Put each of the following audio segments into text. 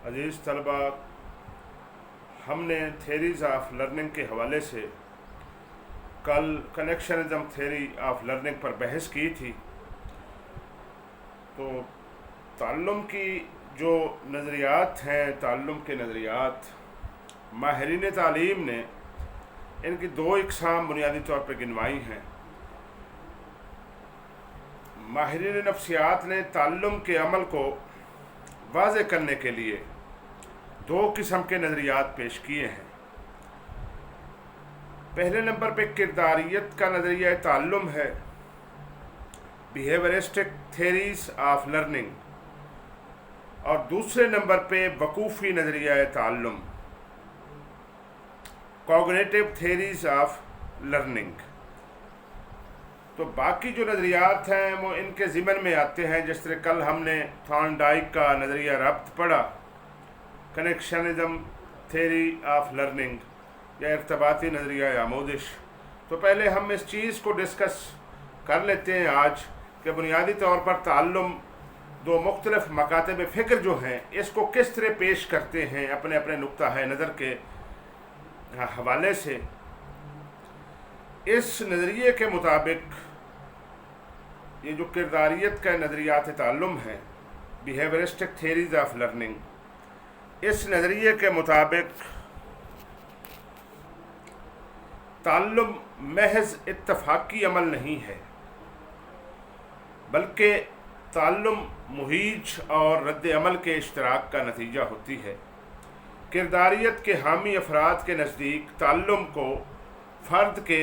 عزیز طلبہ، ہم نے تھیریز آف لرننگ کے حوالے سے کل کنیکشنزم تھیری آف لرننگ پر بحث کی تھی۔ تو تعلم کی جو نظریات ہیں، تعلم کے نظریات، ماہرین تعلیم نے ان کی دو اقسام بنیادی طور پہ گنوائی ہیں۔ ماہرین نفسیات نے تعلم کے عمل کو واضح کرنے کے لیے دو قسم کے نظریات پیش کیے ہیں۔ پہلے نمبر پہ کرداریت کا نظریہ تعلم ہے، بیہیورسٹک تھیریز آف لرننگ، اور دوسرے نمبر پہ وقوفی نظریہ تعلم، کوگنیٹو تھیریز آف لرننگ۔ تو باقی جو نظریات ہیں وہ ان کے ضمن میں آتے ہیں، جس طرح کل ہم نے تھارن ڈائک کا نظریہ ربط پڑھا، کنیکشنزم تھیری آف لرننگ یا ارتباطی نظریہ آموزش۔ تو پہلے ہم اس چیز کو ڈسکس کر لیتے ہیں آج کہ بنیادی طور پر تعلم دو مختلف مکاتب فکر جو ہیں اس کو کس طرح پیش کرتے ہیں اپنے اپنے نقطہ نظر کے حوالے سے۔ اس نظریے کے مطابق یہ جو کرداریت کا نظریات تعلم ہے، بیہیورسٹک تھیریز آف لرننگ، اس نظریے کے مطابق تعلم محض اتفاقی عمل نہیں ہے، بلکہ تعلم مہیج اور رد عمل کے اشتراک کا نتیجہ ہوتی ہے۔ کرداریت کے حامی افراد کے نزدیک تعلم کو فرد کے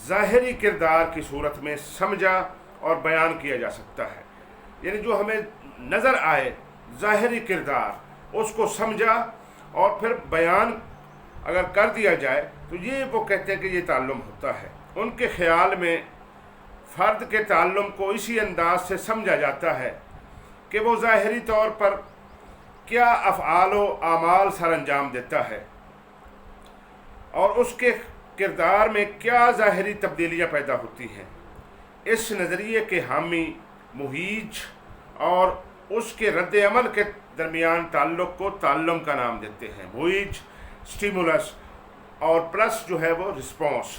ظاہری کردار کی صورت میں سمجھا اور بیان کیا جا سکتا ہے، یعنی جو ہمیں نظر آئے ظاہری کردار اس کو سمجھا اور پھر بیان اگر کر دیا جائے تو یہ وہ کہتے ہیں کہ یہ تعلم ہوتا ہے۔ ان کے خیال میں فرد کے تعلم کو اسی انداز سے سمجھا جاتا ہے کہ وہ ظاہری طور پر کیا افعال و اعمال سر انجام دیتا ہے اور اس کے کردار میں کیا ظاہری تبدیلیاں پیدا ہوتی ہیں۔ اس نظریے کے حامی مہیج اور اس کے رد عمل کے درمیان تعلق کو تعلم کا نام دیتے ہیں۔ مہیج سٹیمولس اور پلس جو ہے وہ رسپانس۔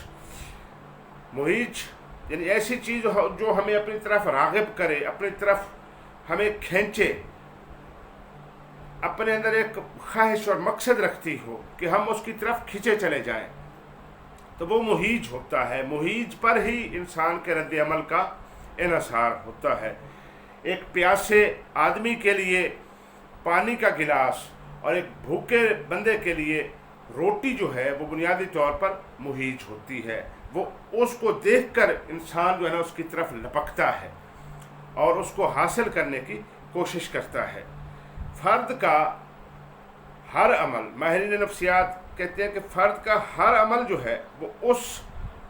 مہیج یعنی ایسی چیز جو ہمیں اپنی طرف راغب کرے، اپنی طرف ہمیں کھینچے، اپنے اندر ایک خواہش اور مقصد رکھتی ہو کہ ہم اس کی طرف کھینچے چلے جائیں، تو وہ مہیج ہوتا ہے۔ مہیج پر ہی انسان کے رد عمل کا انحصار ہوتا ہے۔ ایک پیاسے آدمی کے لیے پانی کا گلاس اور ایک بھوکے بندے کے لیے روٹی جو ہے وہ بنیادی طور پر مہیج ہوتی ہے۔ وہ اس کو دیکھ کر انسان جو ہے نا اس کی طرف لپکتا ہے اور اس کو حاصل کرنے کی کوشش کرتا ہے۔ فرد کا ہر عمل، ماہرین نفسیات کہتے ہیں کہ فرد کا ہر عمل جو ہے وہ اس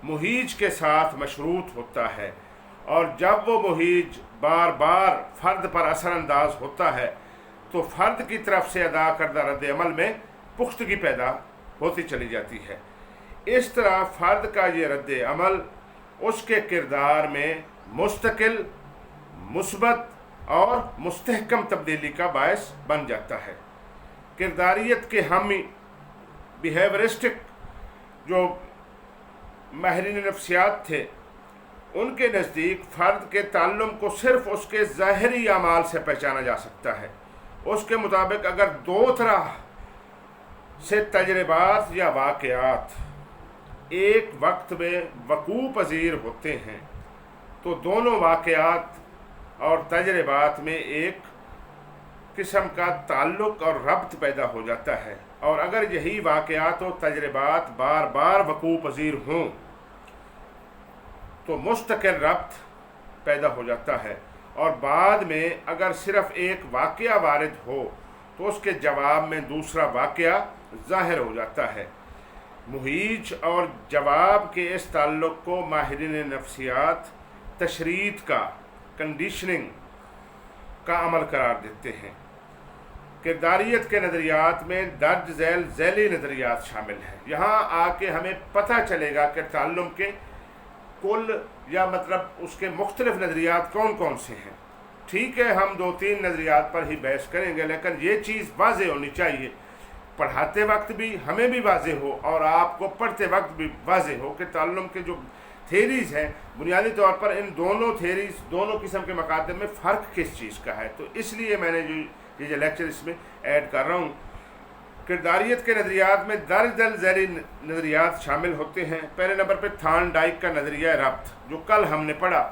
مہیج کے ساتھ مشروط ہوتا ہے، اور جب وہ مہیج بار بار فرد پر اثر انداز ہوتا ہے تو فرد کی طرف سے ادا کردہ رد عمل میں پختگی پیدا ہوتی چلی جاتی ہے۔ اس طرح فرد کا یہ رد عمل اس کے کردار میں مستقل، مثبت اور مستحکم تبدیلی کا باعث بن جاتا ہے۔ کرداریت کے حامی بیہیورسٹک جو ماہرین نفسیات تھے، ان کے نزدیک فرد کے تعلم کو صرف اس کے ظاہری اعمال سے پہچانا جا سکتا ہے۔ اس کے مطابق اگر دو طرح سے تجربات یا واقعات ایک وقت میں وقوع پذیر ہوتے ہیں تو دونوں واقعات اور تجربات میں ایک قسم کا تعلق اور ربط پیدا ہو جاتا ہے، اور اگر یہی واقعات و تجربات بار بار وقوع پذیر ہوں تو مستقل ربط پیدا ہو جاتا ہے، اور بعد میں اگر صرف ایک واقعہ وارد ہو تو اس کے جواب میں دوسرا واقعہ ظاہر ہو جاتا ہے۔ مہیج اور جواب کے اس تعلق کو ماہرین نفسیات تشرید کا، کنڈیشننگ کا عمل قرار دیتے ہیں۔ کرداریت کے نظریات میں درج ذیل ذیلی نظریات شامل ہیں۔ یہاں آ کے ہمیں پتہ چلے گا کہ تعلم کے کل یا مطلب اس کے مختلف نظریات کون کون سے ہیں۔ ٹھیک ہے ہم 2-3 نظریات پر ہی بحث کریں گے، لیکن یہ چیز واضح ہونی چاہیے، پڑھاتے وقت بھی ہمیں بھی واضح ہو اور آپ کو پڑھتے وقت بھی واضح ہو کہ تعلم کے جو تھیریز ہیں بنیادی طور پر ان دونوں تھیریز، دونوں قسم کے مکاتب میں فرق کس چیز کا ہے۔ تو اس لیے میں نے جو لیکچر اس میں ایڈ کر رہا ہوں۔ کرداریت کے نظریات میں درجن ذیلی نظریات شامل ہوتے ہیں۔ پہلے نمبر پہ تھارن ڈائک کا نظریہ ربط، جو کل ہم نے پڑھا،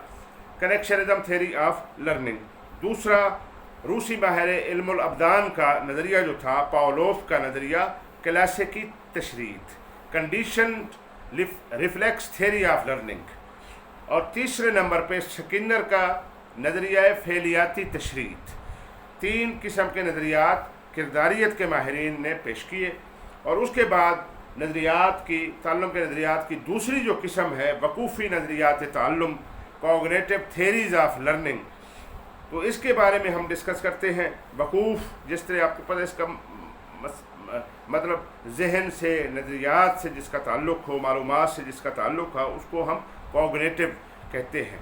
کنیکشنزم تھیوری آف لرننگ۔ دوسرا روسی ماہر علم الابدان کا نظریہ جو تھا، پاولوف کا نظریہ کلاسیکی تشریح، conditioned reflex theory of learning. اور تیسرے نمبر پہ سکنر کا نظریہ فعلیاتی تشریح۔ 3 قسم کے نظریات کرداریت کے ماہرین نے پیش کیے، اور اس کے بعد نظریات کی، تعلم کے نظریات کی دوسری جو قسم ہے وقوفی نظریات تعلم، کوگنیٹو تھیریز آف لرننگ۔ تو اس کے بارے میں ہم ڈسکس کرتے ہیں۔ وقوف، جس طرح آپ کو پتہ ہے اس کا مطلب ذہن سے، نظریات سے جس کا تعلق ہو، معلومات سے جس کا تعلق ہو، اس کو ہم کوگنیٹو کہتے ہیں۔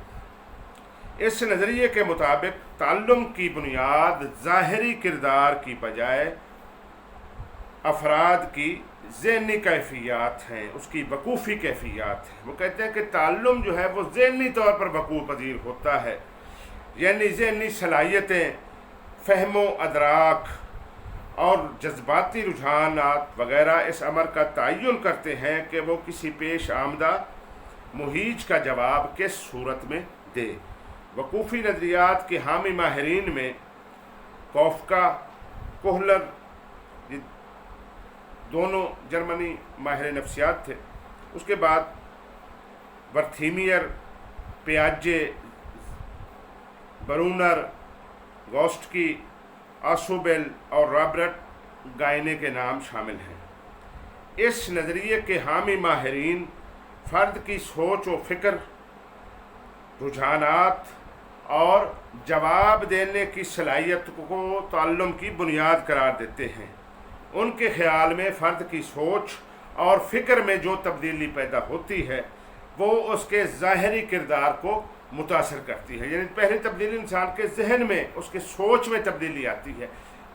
اس نظریے کے مطابق تعلم کی بنیاد ظاہری کردار کی بجائے افراد کی ذہنی کیفیات ہیں، اس کی وقوفی کیفیات ہیں۔ وہ کہتے ہیں کہ تعلم جو ہے وہ ذہنی طور پر وقوع پذیر ہوتا ہے، یعنی ذہنی صلاحیتیں، فہم و ادراک اور جذباتی رجحانات وغیرہ اس امر کا تعین کرتے ہیں کہ وہ کسی پیش آمدہ مہیج کا جواب کس صورت میں دے۔ وقوفی نظریات کے حامی ماہرین میں کوفکا، کوہلر، یہ دونوں جرمنی ماہر نفسیات تھے۔ اس کے بعد ورتھیمیر، پیاجے، برونر، گوسٹکی، آسوبیل اور رابرٹ گائنے کے نام شامل ہیں۔ اس نظریے کے حامی ماہرین فرد کی سوچ و فکر، رجحانات اور جواب دینے کی صلاحیت کو تعلم کی بنیاد قرار دیتے ہیں۔ ان کے خیال میں فرد کی سوچ اور فکر میں جو تبدیلی پیدا ہوتی ہے وہ اس کے ظاہری کردار کو متاثر کرتی ہے۔ یعنی پہلی تبدیلی انسان کے ذہن میں، اس کے سوچ میں تبدیلی آتی ہے،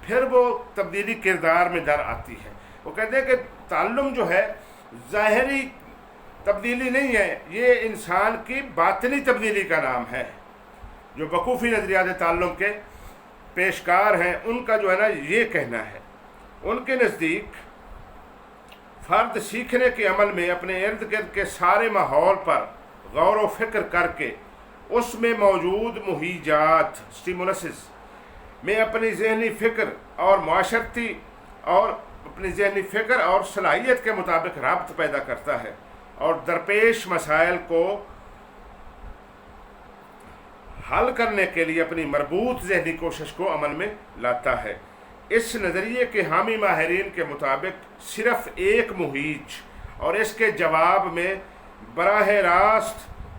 پھر وہ تبدیلی کردار میں در آتی ہے۔ وہ کہتے ہیں کہ تعلم جو ہے ظاہری تبدیلی نہیں ہے، یہ انسان کی باطنی تبدیلی کا نام ہے۔ جو وقوفی نظریات تعلم کے پیشکار ہیں ان کا جو ہے نا یہ کہنا ہے، ان کے نزدیک فرد سیکھنے کے عمل میں اپنے ارد گرد کے سارے ماحول پر غور و فکر کر کے اس میں موجود مہیجات، سٹیمولسز میں اپنی ذہنی فکر اور معاشرتی اور اپنی ذہنی فکر اور صلاحیت کے مطابق رابط پیدا کرتا ہے اور درپیش مسائل کو حل کرنے کے لیے اپنی مربوط ذہنی کوشش کو عمل میں لاتا ہے۔ اس نظریے کے حامی ماہرین کے مطابق صرف ایک مہیج اور اس کے جواب میں براہ راست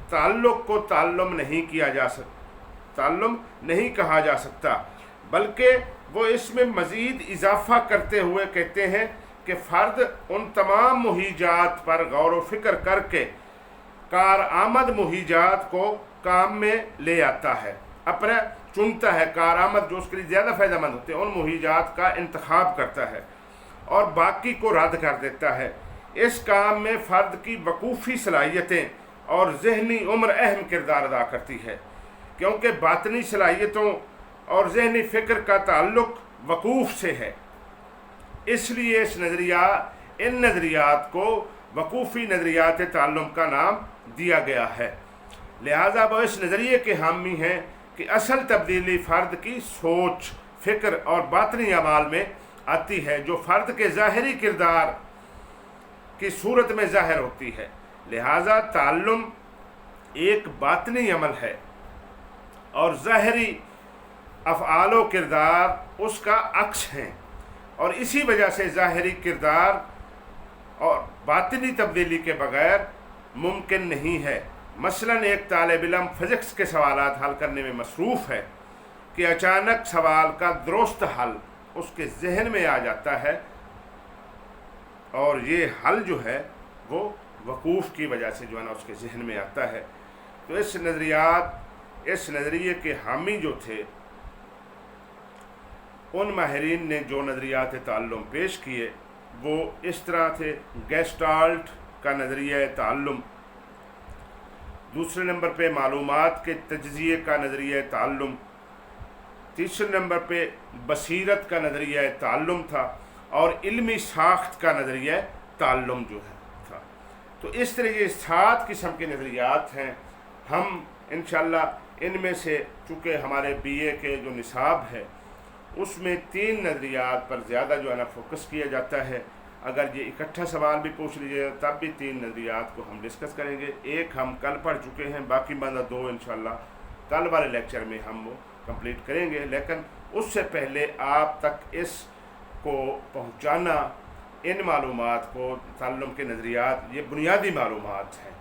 تعلق کو تعلم نہیں کہا جا سکتا، بلکہ وہ اس میں مزید اضافہ کرتے ہوئے کہتے ہیں کہ فرد ان تمام مہیجات پر غور و فکر کر کے کارآمد مہیجات کو کام میں لے آتا ہے، اپنا چنتا ہے، کارآمد جو اس کے لیے زیادہ فائدہ مند ہوتے ہیں ان مہیجات کا انتخاب کرتا ہے اور باقی کو رد کر دیتا ہے۔ اس کام میں فرد کی وقوفی صلاحیتیں اور ذہنی عمر اہم کردار ادا کرتی ہے، کیونکہ باطنی صلاحیتوں اور ذہنی فکر کا تعلق وقوف سے ہے۔ اس لیے ان نظریات کو وقوفی نظریات تعلم کا نام دیا گیا ہے۔ لہذا وہ اس نظریے کے حامی ہیں کہ اصل تبدیلی فرد کی سوچ، فکر اور باطنی اعمال میں آتی ہے، جو فرد کے ظاہری کردار کی صورت میں ظاہر ہوتی ہے۔ لہذا تعلم ایک باطنی عمل ہے اور ظاہری افعال و کردار اس کا عکس ہیں، اور اسی وجہ سے ظاہری کردار اور باطنی تبدیلی کے بغیر ممکن نہیں ہے۔ مثلا ایک طالب علم فزکس کے سوالات حل کرنے میں مصروف ہے کہ اچانک سوال کا درست حل اس کے ذہن میں آ جاتا ہے، اور یہ حل جو ہے وہ وقوف کی وجہ سے جو ہے نا اس کے ذہن میں آتا ہے۔ تو اس نظریے کے حامی جو تھے ان ماہرین نے جو نظریات تعلم پیش کیے وہ اس طرح تھے: گیسٹالٹ کا نظریہ تعلم، دوسرے نمبر پہ معلومات کے تجزیے کا نظریہ تعلم، تیسرے نمبر پہ بصیرت کا نظریہ تعلم تھا، اور علمی ساخت کا نظریہ تعلم جو ہے تھا۔ تو اس طرح یہ 7 قسم کے نظریات ہیں۔ ہم انشاءاللہ ان میں سے، چونکہ ہمارے بی اے کے جو نصاب ہے اس میں 3 نظریات پر زیادہ جو ہے نا فوکس کیا جاتا ہے۔ اگر یہ اکٹھا سوال بھی پوچھ لیجیے تب بھی 3 نظریات کو ہم ڈسکس کریں گے۔ ایک ہم کل پڑھ چکے ہیں، باقی بندہ 2 انشاءاللہ کل والے لیکچر میں ہم وہ کمپلیٹ کریں گے، لیکن اس سے پہلے آپ تک اس کو پہنچانا، ان معلومات کو، تعلم کے نظریات، یہ بنیادی معلومات ہیں۔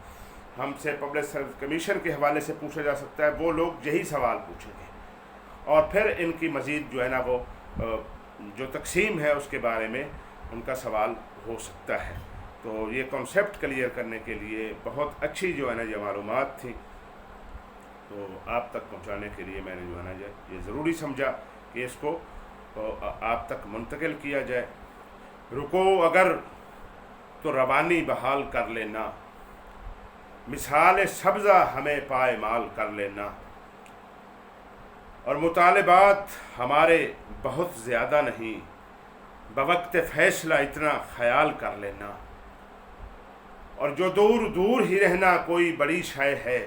ہم سے پبلک سروس کمیشن کے حوالے سے پوچھا جا سکتا ہے، وہ لوگ یہی سوال پوچھیں گے، اور پھر ان کی مزید جو ہے نا وہ جو تقسیم ہے اس کے بارے میں ان کا سوال ہو سکتا ہے۔ تو یہ کنسیپٹ کلیئر کرنے کے لیے بہت اچھی جو ہے نا یہ معلومات تھی، تو آپ تک پہنچانے کے لیے میں نے جو ہے نا یہ ضروری سمجھا کہ اس کو آپ تک منتقل کیا جائے۔ رکو اگر تو روانی بحال کر لینا، مثال سبزہ ہمیں پائمال کر لینا، اور مطالبات ہمارے بہت زیادہ نہیں، بوقت فیصلہ اتنا خیال کر لینا، اور جو دور دور ہی رہنا کوئی بڑی شے ہے،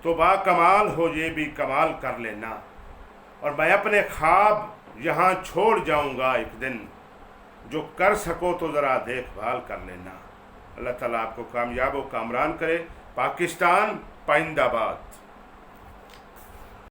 تو با کمال ہو یہ بھی کمال کر لینا، اور میں اپنے خواب یہاں چھوڑ جاؤں گا ایک دن، جو کر سکو تو ذرا دیکھ بھال کر لینا۔ اللہ تعالیٰ آپ کو کامیاب و کامران کرے۔ پاکستان پائندہ باد۔